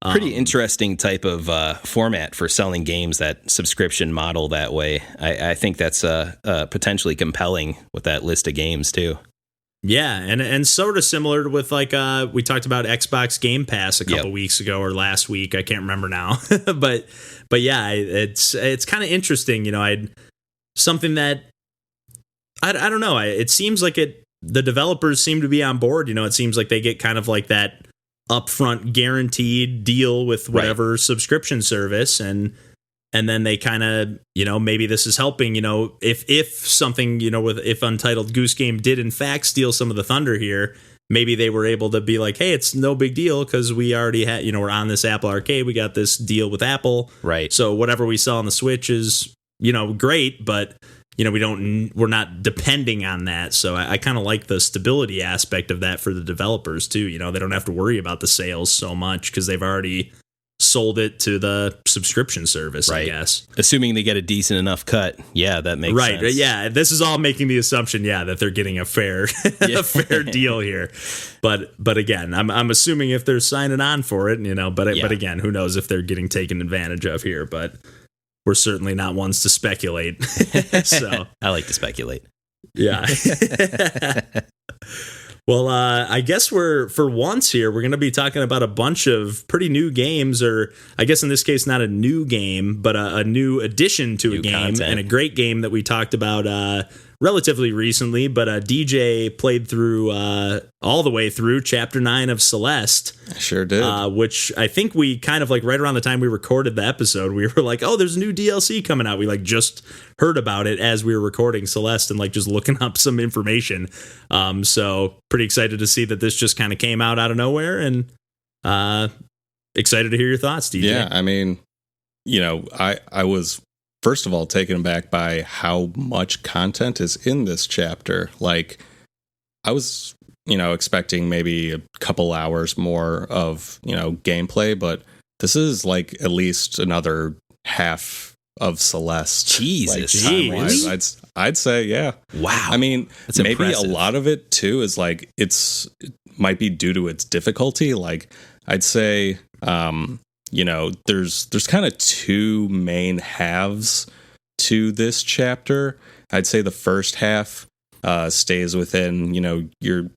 Pretty interesting type of format for selling games, that subscription model that way. I think that's potentially compelling with that list of games too. Yeah, and sort of similar with, like, we talked about Xbox Game Pass a couple weeks ago or last week. I can't remember now, but yeah, it's kind of interesting. You know, something that I don't know. It seems like the developers seem to be on board. You know, it seems like they get kind of like that upfront guaranteed deal with whatever subscription service, and then they kind of, you know, maybe this is helping, you know, if something, you know, if Untitled Goose Game did in fact steal some of the thunder here, maybe they were able to be like, hey, it's no big deal because we already had, you know, we're on this Apple Arcade, we got this deal with Apple, right? So whatever we sell on the Switch is, you know, great, but, you know, we're not depending on that. So I kind of like the stability aspect of that for the developers too. You know, they don't have to worry about the sales so much because they've already sold it to the subscription service, I guess. Assuming they get a decent enough cut. Yeah, that makes sense. Right. Yeah, this is all making the assumption, that they're getting a fair a fair deal here. But again, I'm assuming if they're signing on for it, you know, but again, who knows if they're getting taken advantage of here, but we're certainly not ones to speculate. So I like to speculate. Yeah. Well, I guess for once here, we're going to be talking about a bunch of pretty new games, or I guess in this case, not a new game, but a new addition to a game, content. And a great game that we talked about relatively recently. But DJ played through all the way through Chapter 9 of Celeste. I sure did. Which I think we kind of like right around the time we recorded the episode, we were like, oh, there's a new DLC coming out. We like just heard about it as we were recording Celeste and like just looking up some information. So pretty excited to see that this just kind of came out of nowhere, and excited to hear your thoughts, DJ. Yeah, I mean, you know, I was first of all taken aback by how much content is in this chapter. Like, I was, you know, expecting maybe a couple hours more of, you know, gameplay, but this is like at least another half of Celeste. Jesus, like, really? I'd say, yeah. Wow. I mean, that's maybe impressive. A lot of it too is like it might be due to its difficulty. Like, I'd say, you know, there's kind of two main halves to this chapter. I'd say the first half stays within, you know, your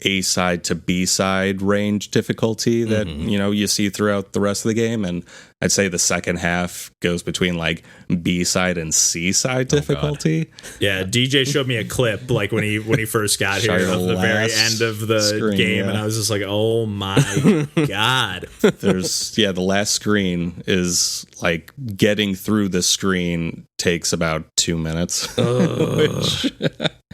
A side to B side range difficulty that, you know, you see throughout the rest of the game. And I'd say the second half goes between like B side and C side difficulty. Yeah, DJ showed me a clip like when he first got here at the very end of the game, and I was just like, oh my god. The last screen is like getting through the screen takes about 2 minutes.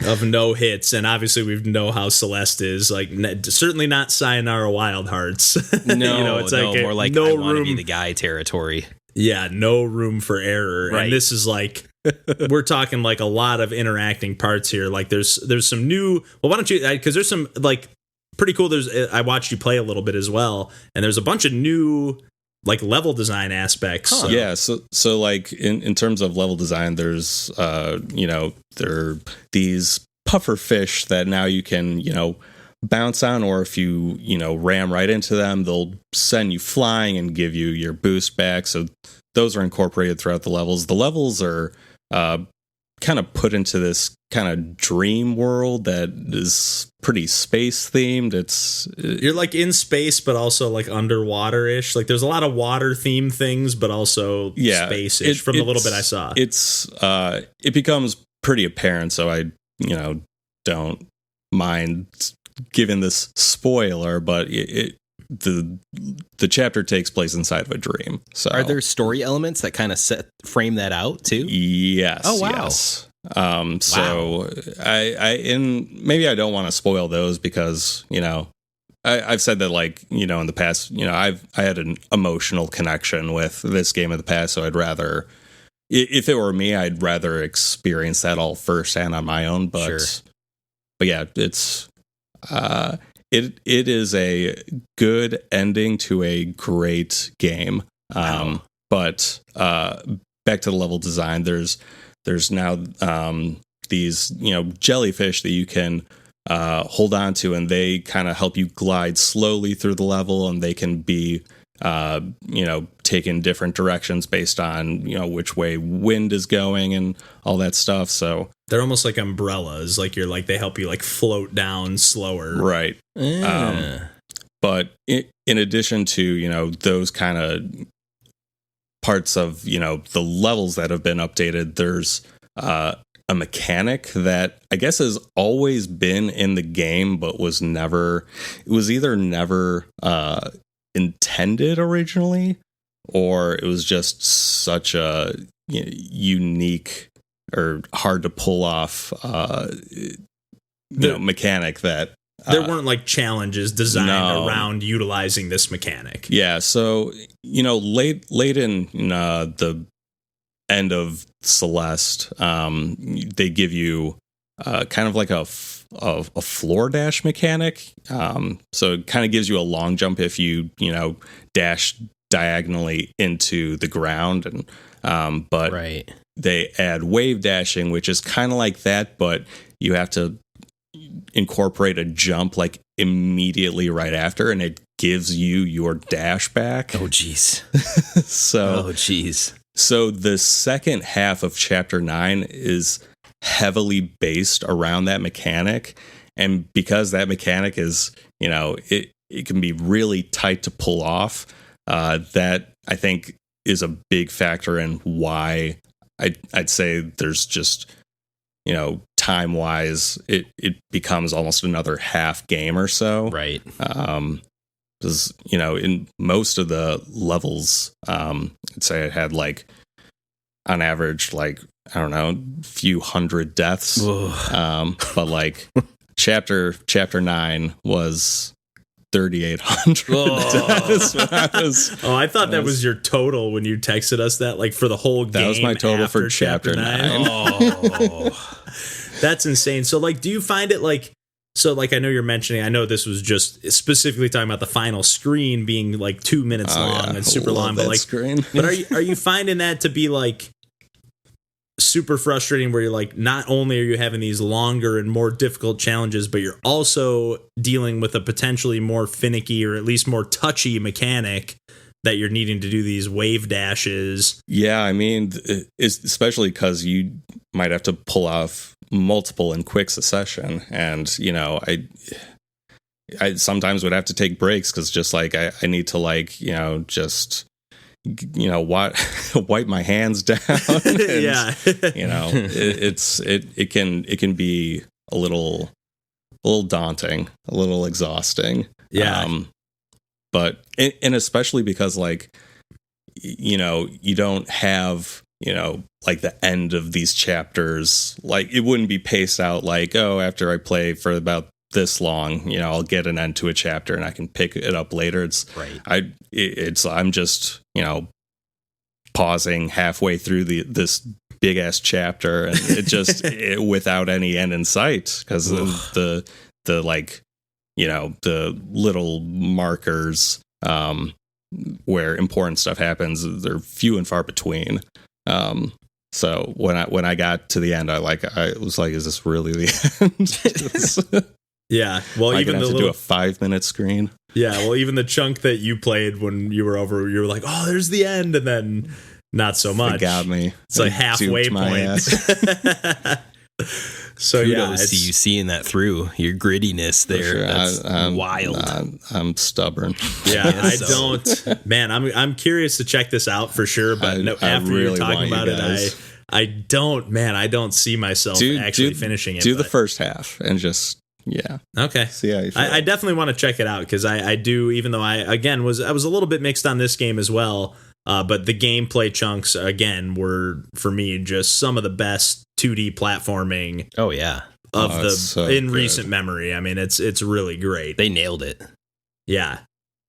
Of no hits, and obviously we know how Celeste is. Like, certainly not Sayonara Wild Hearts. No, you know, it's like more like no I room. want to be the guy territory. Yeah, no room for error. Right. And this is like, we're talking like a lot of interacting parts here. Like, there's some new. Well, why don't you? Because there's some like pretty cool. I watched you play a little bit as well, and there's a bunch of new like level design aspects. Huh. Yeah, so like in terms of level design, there's you know, there are these puffer fish that now you can, you know, bounce on, or if you know, ram right into them, they'll send you flying and give you your boost back. So those are incorporated throughout the levels. The levels are kind of put into this kind of dream world that is pretty space themed. You're like in space, but also like underwater-ish. Like, there's a lot of water themed things, but also space-ish from the little bit I saw. It becomes pretty apparent, so I, you know, don't mind giving this spoiler, but the chapter takes place inside of a dream. So are there story elements that kind of frame that out too? Yes. Oh, wow. Yes. So and maybe I don't want to spoil those because, I've said that, like, in the past, I had an emotional connection with this game in the past. So I'd rather, if it were me, I'd rather experience that all firsthand on my own. But, Sure. but yeah, it's, it is a good ending to a great game. Wow. But, back to the level design, there's now, these, jellyfish that you can, hold on to, and they kind of help you glide slowly through the level, and they can be taken different directions based on which way wind is going and all that stuff. So They're almost like umbrellas, like they help you like float down slower. right. But in addition to those kind of parts of the levels that have been updated, there's a mechanic that I guess has always been in the game, but was either never intended originally, or it was just such a unique or hard to pull off mechanic that there weren't like challenges designed around utilizing this mechanic. Yeah, so late in the end of Celeste, they give you kind of like a floor dash mechanic. So it kind of gives you a long jump if you dash diagonally into the ground, and but Right. they add wave dashing, which is kind of like that, but you have to incorporate a jump like immediately right after, and it gives you your dash back. Oh, jeez. So So the second half of Chapter 9 is heavily based around that mechanic. And because that mechanic is, it can be really tight to pull off, that I think is a big factor in why I'd say there's just, time-wise, it becomes almost another half game or so. Right. Because, in most of the levels, I'd say it had like, on average, like, I don't know, a few hundred deaths. But like chapter 9 was 3,800 deaths. I thought that was your total when you texted us that, like, for the whole game. That was my total for chapter 9. Oh, that's insane. So, like, do you find it like, so, like, I know you're mentioning, I know this was just specifically talking about the final screen being like 2 minutes long and super long, but like, screen. but are you finding that to be like super frustrating, where you're like, not only are you having these longer and more difficult challenges, but you're also dealing with a potentially more finicky or at least more touchy mechanic that you're needing to do these wave dashes? Yeah, I mean, especially because you might have to pull off multiple in quick succession, and I sometimes would have to take breaks because just like I need to like just wipe my hands down. And, Yeah. it can be a little daunting, a little exhausting. Yeah. But and especially because like you don't have like the end of these chapters, like it wouldn't be paced out like, oh, after I play for about this long, I'll get an end to a chapter and I can pick it up later. It's right. I'm just pausing halfway through this big ass chapter, and it just without any end in sight, because the like the little markers where important stuff happens, they're few and far between. So when I got to the end, I was like, is this really the end? Yeah. Well, I even have the to little do a 5-minute screen. Yeah, well, even the chunk that you played when you were over, you were like, oh, there's the end, and then not so much. It got me. It's like halfway point. So kudos to you seeing that through, your grittiness there. Sure. That's wild. I'm stubborn. Yeah, I don't. Man, I'm curious to check this out for sure. But after really you're talking about it, I don't see myself actually finishing it. Do the first half and just Yeah. Okay. See how you feel. I definitely want to check it out because I do, even though I was a little bit mixed on this game as well. But the gameplay chunks, again, were, for me, just some of the best 2D platforming Oh, yeah. in recent memory. I mean, it's really great. They nailed it. Yeah.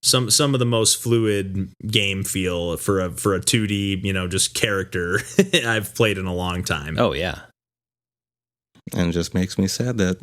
Some of the most fluid game feel for a 2D, just character I've played in a long time. Oh, yeah. And it just makes me sad that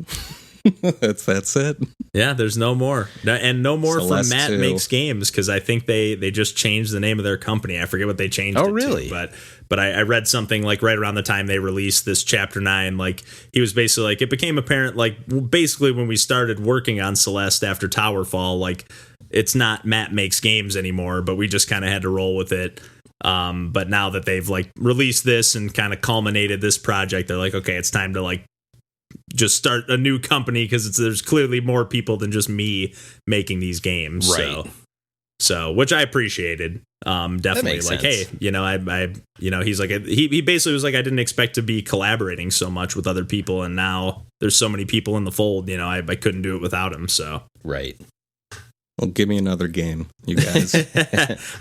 that's it. Yeah, there's no more. And no more Celeste from Matt 2. Makes Games, because I think they just changed the name of their company. I forget what they changed it really? to. But I read something like right around the time they released this Chapter 9, like he was basically like, it became apparent, like basically when we started working on Celeste after Towerfall, like it's not Matt Makes Games anymore, but we just kind of had to roll with it. But now that they've like released this and kind of culminated this project, they're like, okay, it's time to like just start a new company because there's clearly more people than just me making these games. Right. So which I appreciated. Definitely like, sense. hey, I he's like, he basically was like, I didn't expect to be collaborating so much with other people. And now there's so many people in the fold, I couldn't do it without him. So, Right. Well, give me another game, you guys.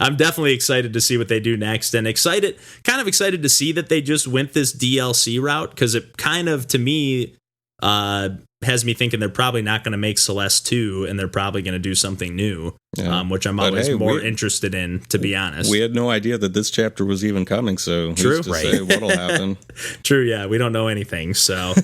I'm definitely excited to see what they do next, and kind of excited to see that they just went this DLC route, because it kind of, to me, has me thinking they're probably not going to make Celeste 2, and they're probably going to do something new, which I'm always more interested in, to be honest. We had no idea that this chapter was even coming, so True, who's to right. say what'll happen? True, yeah, we don't know anything, so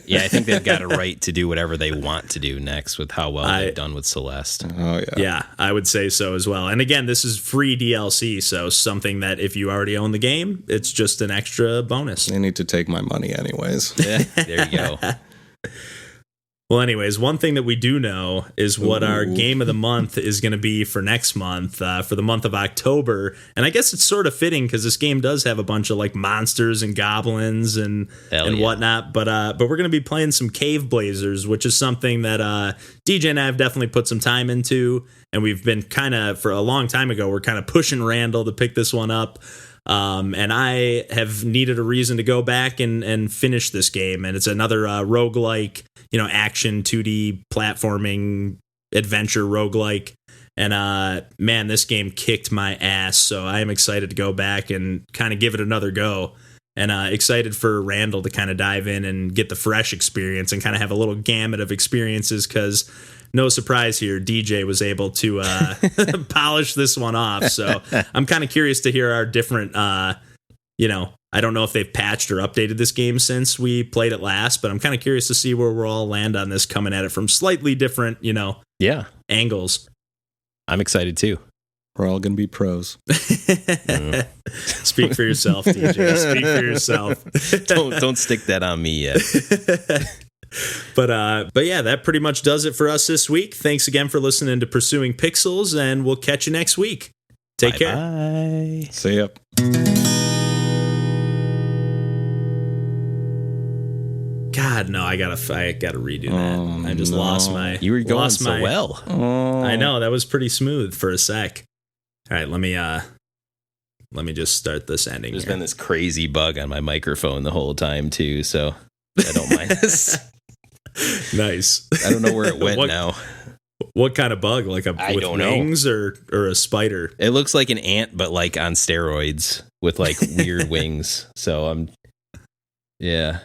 Yeah, I think they've got a right to do whatever they want to do next with how well they've done with Celeste. Oh, yeah. yeah, I would say so as well. And again, this is free DLC, so something that if you already own the game, it's just an extra bonus. They need to take my money anyways. Yeah, there you go. Well, anyways, one thing that we do know is what our game of the month is going to be for next month, for the month of October. And I guess it's sort of fitting because this game does have a bunch of like monsters and goblins and whatnot. But we're going to be playing some Cave Blazers, which is something that DJ and I have definitely put some time into. And we've been kind of, for a long time ago, we're kind of pushing Randall to pick this one up. And I have needed a reason to go back and finish this game. And it's another roguelike, action 2D platforming adventure roguelike. And man, this game kicked my ass. So I am excited to go back and kind of give it another go. And excited for Randall to kind of dive in and get the fresh experience and kind of have a little gamut of experiences, because no surprise here, DJ was able to polish this one off. So I'm kind of curious to hear our different, I don't know if they've patched or updated this game since we played it last, but I'm kind of curious to see where we'll all land on this, coming at it from slightly different, angles. I'm excited too. We're all going to be pros. Speak for yourself, DJ. Speak for yourself. Don't stick that on me yet. But yeah, that pretty much does it for us this week. Thanks again for listening to Pursuing Pixels, and we'll catch you next week. Take care. Bye. See ya. God, no, I gotta redo that. I just lost my. You were going so well. I know, that was pretty smooth for a sec. All right, let me just start this ending. There's here. been this crazy bug on my microphone the whole time too, so I don't mind this. Nice. I don't know where it went now. What kind of bug? Like I with don't know. wings or a spider? It looks like an ant, but like on steroids with like weird wings. So yeah.